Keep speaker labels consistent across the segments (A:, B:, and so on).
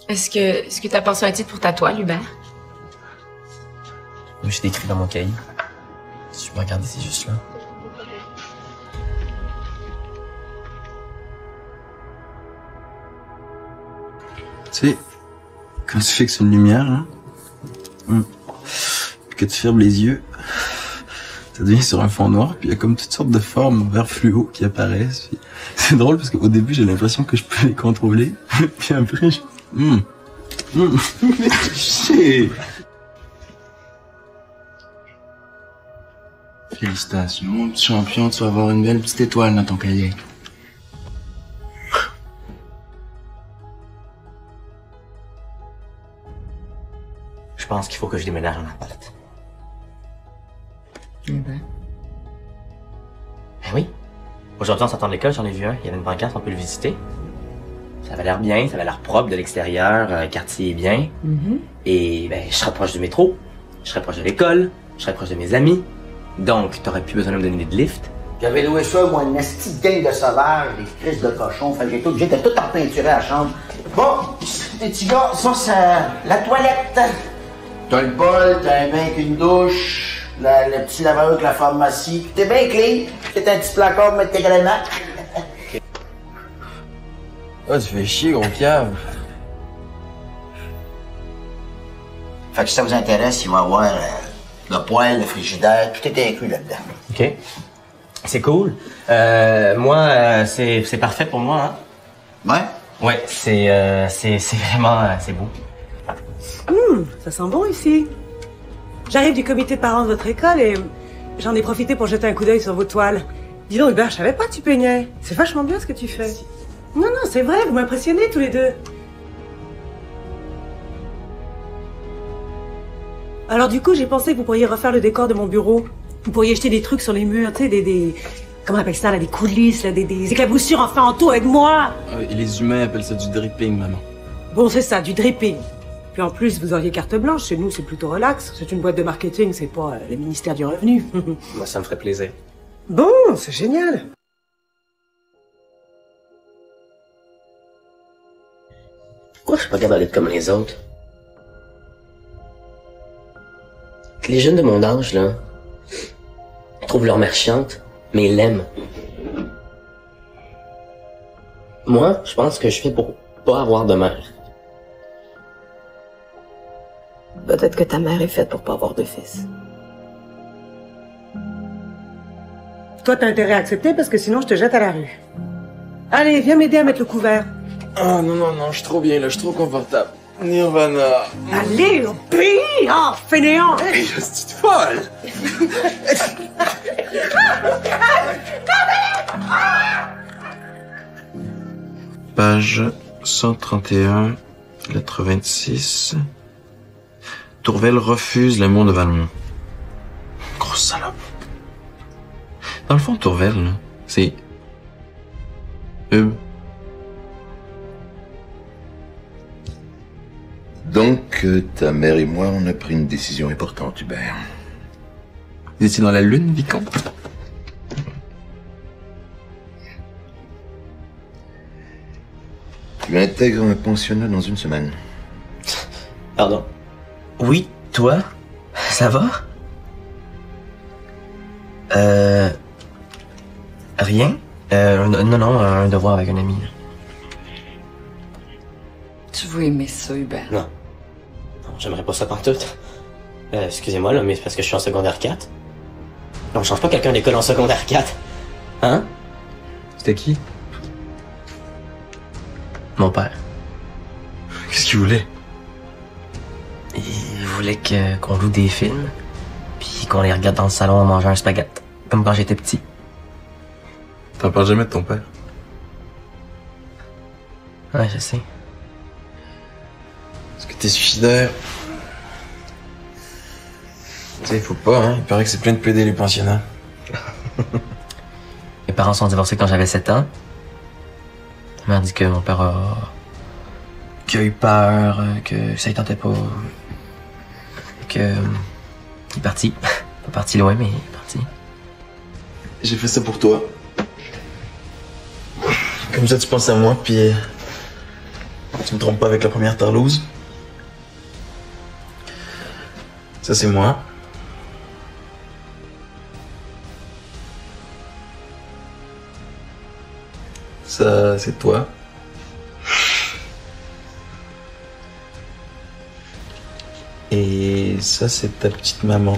A: Est-ce que t'as pensé à un titre pour ta toile, Hubert?
B: Oui, j'ai écrit dans mon cahier. Si tu peux regarder, c'est juste là.
C: Tu sais, quand tu fixes une lumière, hein, puis que tu fermes les yeux, ça devient sur un fond noir, puis il y a comme toutes sortes de formes vert fluo qui apparaissent. Puis c'est drôle parce qu'au début, j'ai l'impression que je peux les contrôler, puis après, mais shit.
D: Félicitations, mon petit champion, tu vas avoir une belle petite étoile dans ton cahier.
B: Je pense qu'il faut que je déménage en appart. Ben oui. Aujourd'hui, en sortant de l'école, j'en ai vu un. Il y avait une pancarte, on peut le visiter. Ça avait l'air bien, ça avait l'air propre de l'extérieur, le quartier est bien. Et ben, je serais proche du métro, je serais proche de l'école, je serais proche de mes amis. Donc, t'aurais plus besoin de me donner de lift.
E: J'avais loué ça, moi, une petite gang de sauvages, des crises de cochons. Fait que j'étais tout en peinturé à la chambre. Bon, les petits gars, ça, c'est la toilette. T'as le bol, t'as un bain avec une douche, le petit laveur avec la pharmacie. T'es bien clean. C'est un petit placard pour mettre tes grenades.
C: Ah, tu fais chier, gros cave.
E: Fait que si ça vous intéresse, il va y avoir le poêle, le frigidaire, tout est inclus là-dedans.
B: OK. C'est cool. Moi, c'est parfait pour moi, hein?
E: Ouais?
B: Ouais, c'est vraiment, c'est beau.
F: Ça sent bon ici. J'arrive du comité de parents de votre école et j'en ai profité pour jeter un coup d'œil sur vos toiles. Dis donc, Hubert, je savais pas que tu peignais. C'est vachement bien ce que tu fais. Non, c'est vrai, vous m'impressionnez tous les deux. Alors du coup, j'ai pensé que vous pourriez refaire le décor de mon bureau. Vous pourriez jeter des trucs sur les murs, tu sais, des comment on appelle ça, là, des coulisses, là, des éclaboussures en fanto avec moi.
C: Et les humains appellent ça du dripping, maman.
F: Bon, c'est ça, du dripping. Puis en plus, vous auriez carte blanche. Chez nous, c'est plutôt relax. C'est une boîte de marketing, c'est pas le ministère du Revenu.
B: Moi, ça me ferait plaisir.
F: Bon, c'est génial.
B: Pourquoi je suis pas capable d'être comme les autres? Les jeunes de mon âge, là, trouvent leur mère chiante, mais ils l'aiment. Moi, je pense que je fais pour pas avoir de mère.
G: Peut-être que ta mère est faite pour pas avoir de fils.
F: Toi, t'as intérêt à accepter parce que sinon, je te jette à la rue. Allez, viens m'aider à mettre le couvert.
C: Ah non, je suis trop bien là, je suis trop confortable. Nirvana.
F: Allez, au pays! Oh, fainéant!
C: Hey, c'est folle! Page 131, lettre 26. Tourvel refuse l'amour de Valmont. Grosse salope. Dans le fond, Tourvel, là, c'est...
H: Donc, ta mère et moi, on a pris une décision importante, Hubert.
C: Vous étiez dans la lune, vicomte?
H: Tu intègres un pensionnat dans une semaine.
B: Pardon. Oui, toi? Ça va? Rien? Non, un devoir avec un ami.
G: Tu veux aimer ça, Hubert?
B: Non. Non, j'aimerais pas ça pantoute. Excusez-moi, là, mais c'est parce que je suis en secondaire 4. On change pas quelqu'un d'école en secondaire 4. Hein?
C: C'était qui?
B: Mon père.
C: Qu'est-ce qu'il voulait?
B: Il voulait qu'on loue des films, puis qu'on les regarde dans le salon en mangeant un spaghette, comme quand j'étais petit.
C: T'en parles jamais de ton père?
B: Ouais, je sais.
C: Est-ce que t'es suicidaire? Tu sais, faut pas, hein. Il paraît que c'est plein de PD les pensionnats.
B: Mes parents sont divorcés quand j'avais 7 ans. Ma mère dit que mon père qu'il a eu peur, que ça ne tentait pas. Il est parti. Pas parti loin, mais il est parti.
C: J'ai fait ça pour toi. Comme ça, tu penses à moi, puis Tu me trompes pas avec la première tarlouse? Ça, c'est moi. Ça, c'est toi. Et ça, c'est ta petite maman.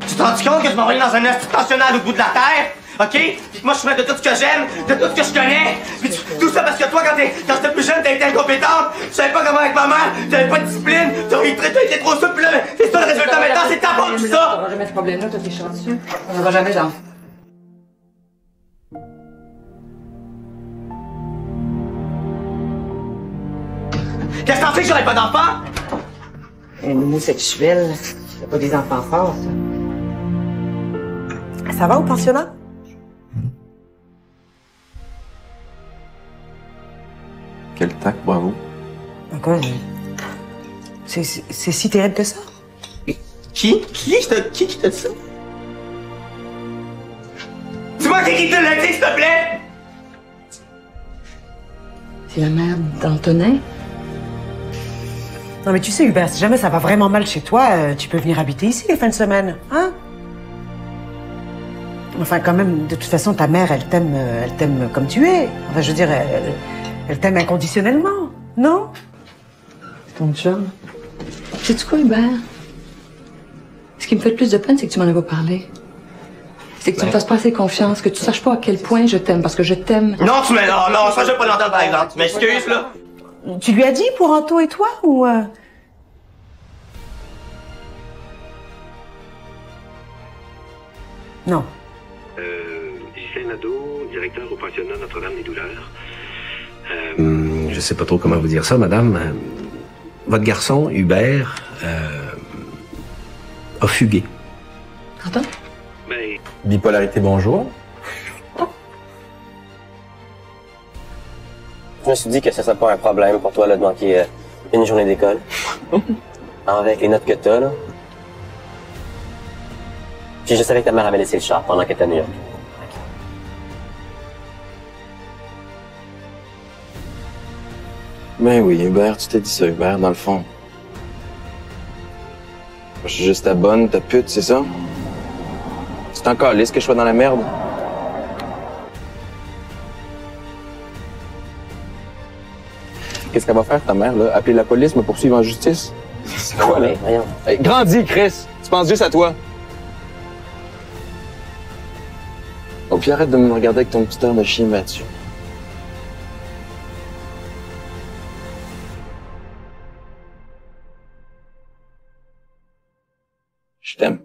B: Tu te rends compte que je m'envoyais dans un institut national au bout de la terre? OK? Puis que moi, je suis près de tout ce que j'aime, de tout ce que je connais. Puis tout ça parce que toi, quand t'étais plus jeune, t'as été incompétente. Tu savais pas comment être maman, t'avais pas de discipline, t'as été trop souple, puis là, c'est ça le résultat maintenant, c'est ta faute, tout ça!
A: T'auras jamais ce problème-là, toi, t'es chanceux. On n'aura jamais d'enfant.
B: Qu'est-ce que t'en fais que j'aurais pas d'enfant?
A: Une homosexuelle, c'est pas des enfants forts, ça.
F: Ça va au pensionnat?
C: Quel tact, bravo.
F: Quoi? C'est si terrible que ça?
B: Qui qui t'a dit ça? C'est moi qui te l'ai dit, s'il te plaît!
A: C'est la mère d'Antonin?
F: Non mais tu sais Hubert, si jamais ça va vraiment mal chez toi, tu peux venir habiter ici les fins de semaine, hein? Enfin quand même, de toute façon, ta mère, elle t'aime comme tu es. Enfin je veux dire, elle t'aime inconditionnellement, non?
A: C'est ton chum. Sais-tu quoi, Hubert? Ce qui me fait le plus de peine, c'est que tu m'en as pas parlé. C'est que tu me fasses pas assez confiance, que tu saches pas à quel point je t'aime, parce que je t'aime.
B: Non, non, ça je vais pas l'entendre par exemple. Tu m'excuses, là?
F: Tu lui as dit pour Anto et toi, ou... Non.
I: Ghislain Nadeau, directeur au pensionnat Notre-Dame-des-Douleurs.
J: Je sais pas trop comment vous dire ça, madame. Votre garçon, Hubert, a fugué.
A: Pardon?
I: Mais
C: Bipolarité, bonjour.
B: Je me suis dit que ça serait pas un problème pour toi, là, de manquer une journée d'école. Avec les notes que t'as, là. Puis je savais que ta mère avait laissé le char pendant qu'elle était à New York.
D: Ben oui, Hubert, tu t'es dit ça, Hubert, dans le fond. Je suis juste ta bonne, ta pute, c'est ça? C'est encore lisse que je sois dans la merde? Qu'est-ce qu'elle va faire, ta mère, là? Appeler la police, me poursuivre en justice? C'est quoi, là?
B: Voyons.
D: Hey, grandis, Chris! Tu penses juste à toi? Oh, puis arrête de me regarder avec ton petit air de chien Mathieu. Je t'aime.